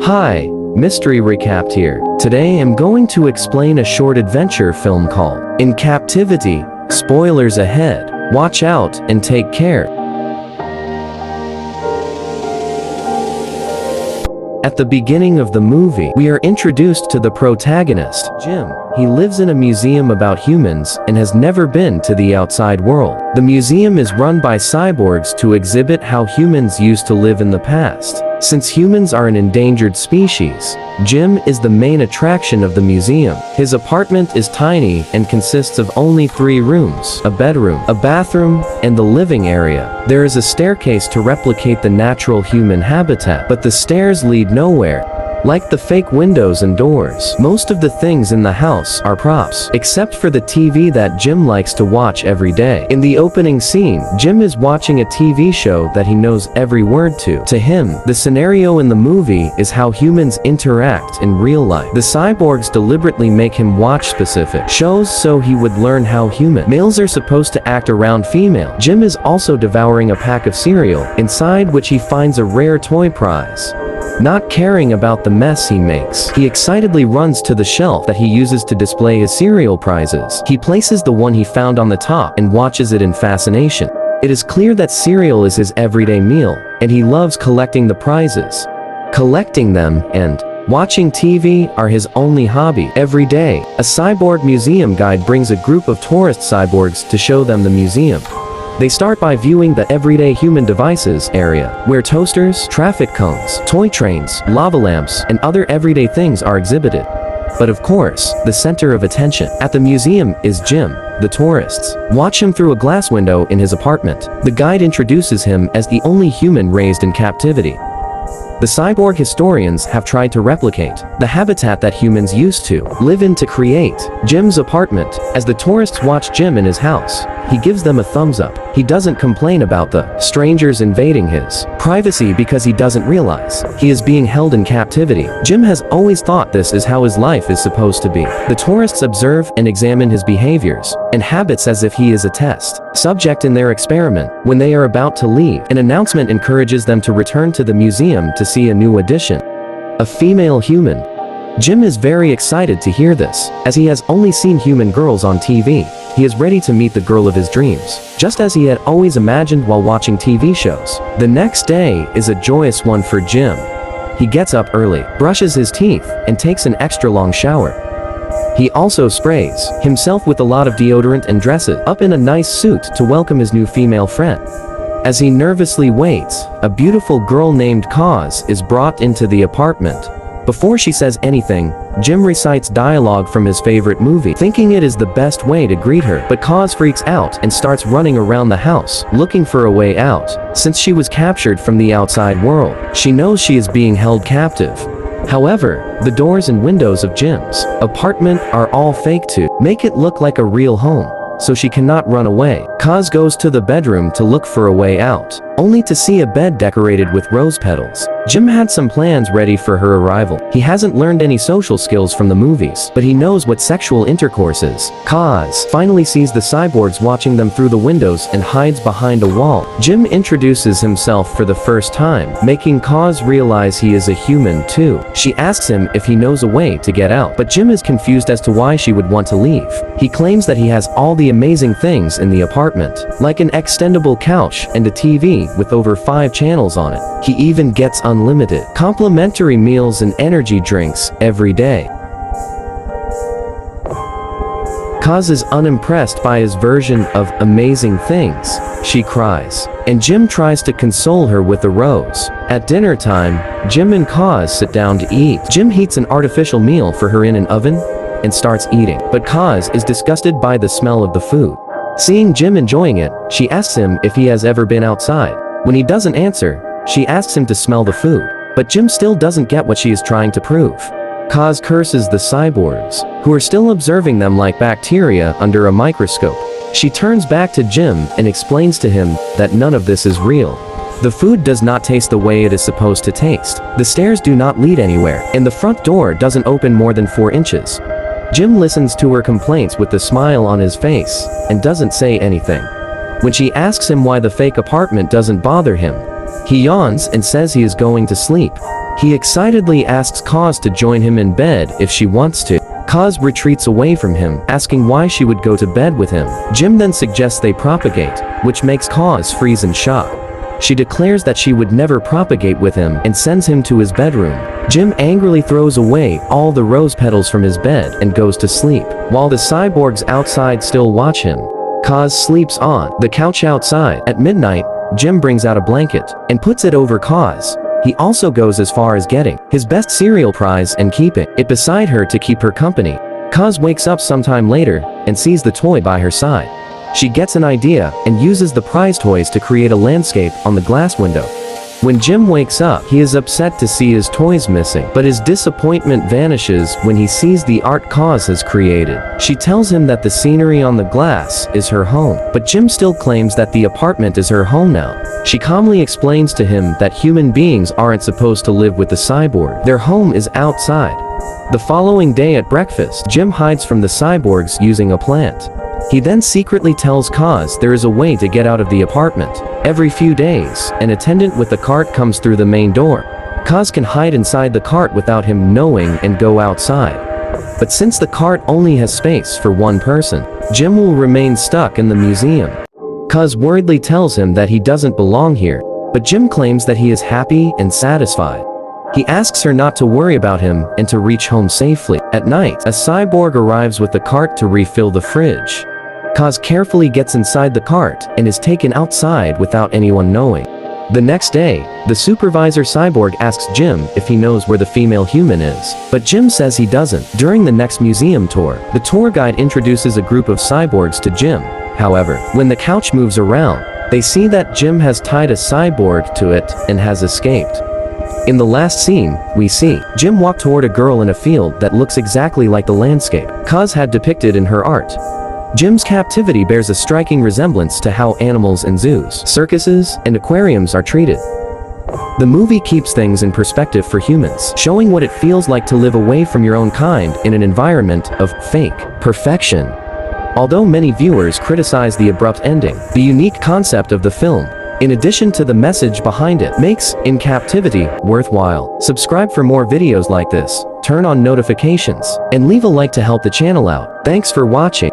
Hi, Mystery Recapped here. Today I'm going to explain a short adventure film called In Captivity. Spoilers ahead. Watch out and take care. At the beginning of the movie, we are introduced to the protagonist, Jim. He lives in a museum about humans and has never been to the outside world. The museum is run by cyborgs to exhibit how humans used to live in the past. Since humans are an endangered species, Jim is the main attraction of the museum. His apartment is tiny and consists of only 3 rooms, a bedroom, a bathroom, and the living area. There is a staircase to replicate the natural human habitat, but the stairs lead nowhere. Like the fake windows and doors, most of the things in the house are props, except for the TV that Jim likes to watch every day. In the opening scene, Jim is watching a TV show that he knows every word to. To him, the scenario in the movie is how humans interact in real life. The cyborgs deliberately make him watch specific shows so he would learn how human males are supposed to act around female. Jim is also devouring a pack of cereal, inside which he finds a rare toy prize. Not caring about the mess he makes, he excitedly runs to the shelf that he uses to display his cereal prizes. He places the one he found on the top and watches it in fascination. It is clear that cereal is his everyday meal, and he loves collecting the prizes. Collecting them and watching TV are his only hobby. Every day, a cyborg museum guide brings a group of tourist cyborgs to show them the museum. They start by viewing the everyday human devices area, where toasters, traffic cones, toy trains, lava lamps, and other everyday things are exhibited. But of course, the center of attention at the museum is Jim. The tourists watch him through a glass window in his apartment. The guide introduces him as the only human raised in captivity. The cyborg historians have tried to replicate the habitat that humans used to live in to create Jim's apartment. As the tourists watch Jim in his house, he gives them a thumbs up. He doesn't complain about the strangers invading his privacy because he doesn't realize he is being held in captivity. Jim has always thought this is how his life is supposed to be. The tourists observe and examine his behaviors and habits as if he is a test subject in their experiment. When they are about to leave, an announcement encourages them to return to the museum to see a new addition, a female human. Jim is very excited to hear this, as he has only seen human girls on TV. He is ready to meet the girl of his dreams, just as he had always imagined while watching TV shows. The next day is a joyous one for Jim. He gets up early, brushes his teeth, and takes an extra long shower. He also sprays himself with a lot of deodorant and dresses up in a nice suit to welcome his new female friend. As he nervously waits, a beautiful girl named Kaz is brought into the apartment. Before she says anything, Jim recites dialogue from his favorite movie, thinking it is the best way to greet her. But Kaz freaks out and starts running around the house, looking for a way out. Since she was captured from the outside world, she knows she is being held captive. However, the doors and windows of Jim's apartment are all fake to make it look like a real home, so she cannot run away. Kaz goes to the bedroom to look for a way out, only to see a bed decorated with rose petals. Jim had some plans ready for her arrival. He hasn't learned any social skills from the movies, but he knows what sexual intercourse is. Kaz finally sees the cyborgs watching them through the windows and hides behind a wall. Jim introduces himself for the first time, making Kaz realize he is a human too. She asks him if he knows a way to get out, but Jim is confused as to why she would want to leave. He claims that he has all the amazing things in the apartment, like an extendable couch and a TV with over 5 channels on it. He even gets unlimited complimentary meals and energy drinks every day. Kaz is unimpressed by his version of amazing things. She cries, and Jim tries to console her with a rose. At dinner time, Jim and Kaz sit down to eat. Jim heats an artificial meal for her in an oven and starts eating, but Kaz is disgusted by the smell of the food. Seeing Jim enjoying it, she asks him if he has ever been outside. When he doesn't answer, she asks him to smell the food, but Jim still doesn't get what she is trying to prove. Kaz curses the cyborgs, who are still observing them like bacteria under a microscope. She turns back to Jim and explains to him that none of this is real. The food does not taste the way it is supposed to taste. The stairs do not lead anywhere, and the front door doesn't open more than 4 inches. Jim listens to her complaints with a smile on his face and doesn't say anything. When she asks him why the fake apartment doesn't bother him, He yawns and says he is going to sleep. He excitedly asks Kaz to join him in bed if she wants to. Kaz retreats away from him, asking why she would go to bed with him. Jim then suggests they propagate, which makes Kaz freeze in shock. She declares that she would never propagate with him and sends him to his bedroom. Jim angrily throws away all the rose petals from his bed and goes to sleep, while the cyborgs outside still watch him. Kaz sleeps on the couch outside. At midnight, Jim brings out a blanket and puts it over Kaz. He also goes as far as getting his best cereal prize and keeping it beside her to keep her company. Kaz wakes up sometime later and sees the toy by her side. She gets an idea and uses the prize toys to create a landscape on the glass window. When Jim wakes up, he is upset to see his toys missing, but his disappointment vanishes when he sees the art Kaz has created. She tells him that the scenery on the glass is her home, but Jim still claims that the apartment is her home now. She calmly explains to him that human beings aren't supposed to live with the cyborg. Their home is outside. The following day at breakfast, Jim hides from the cyborgs using a plant. He then secretly tells Kaz there is a way to get out of the apartment. Every few days, an attendant with the cart comes through the main door. Kaz can hide inside the cart without him knowing and go outside. But since the cart only has space for one person, Jim will remain stuck in the museum. Kaz worriedly tells him that he doesn't belong here, but Jim claims that he is happy and satisfied. He asks her not to worry about him and to reach home safely. At night, a cyborg arrives with the cart to refill the fridge. Kaz carefully gets inside the cart and is taken outside without anyone knowing. The next day, the supervisor cyborg asks Jim if he knows where the female human is, but Jim says he doesn't. During the next museum tour, the tour guide introduces a group of cyborgs to Jim. However, when the couch moves around, they see that Jim has tied a cyborg to it and has escaped. In the last scene, we see Jim walk toward a girl in a field that looks exactly like the landscape Kaz had depicted in her art. Jim's captivity bears a striking resemblance to how animals in zoos, circuses, and aquariums are treated. The movie keeps things in perspective for humans, showing what it feels like to live away from your own kind in an environment of fake perfection. Although many viewers criticize the abrupt ending, the unique concept of the film, in addition to the message behind it, makes In Captivity worthwhile. Subscribe for more videos like this, turn on notifications, and leave a like to help the channel out. Thanks for watching.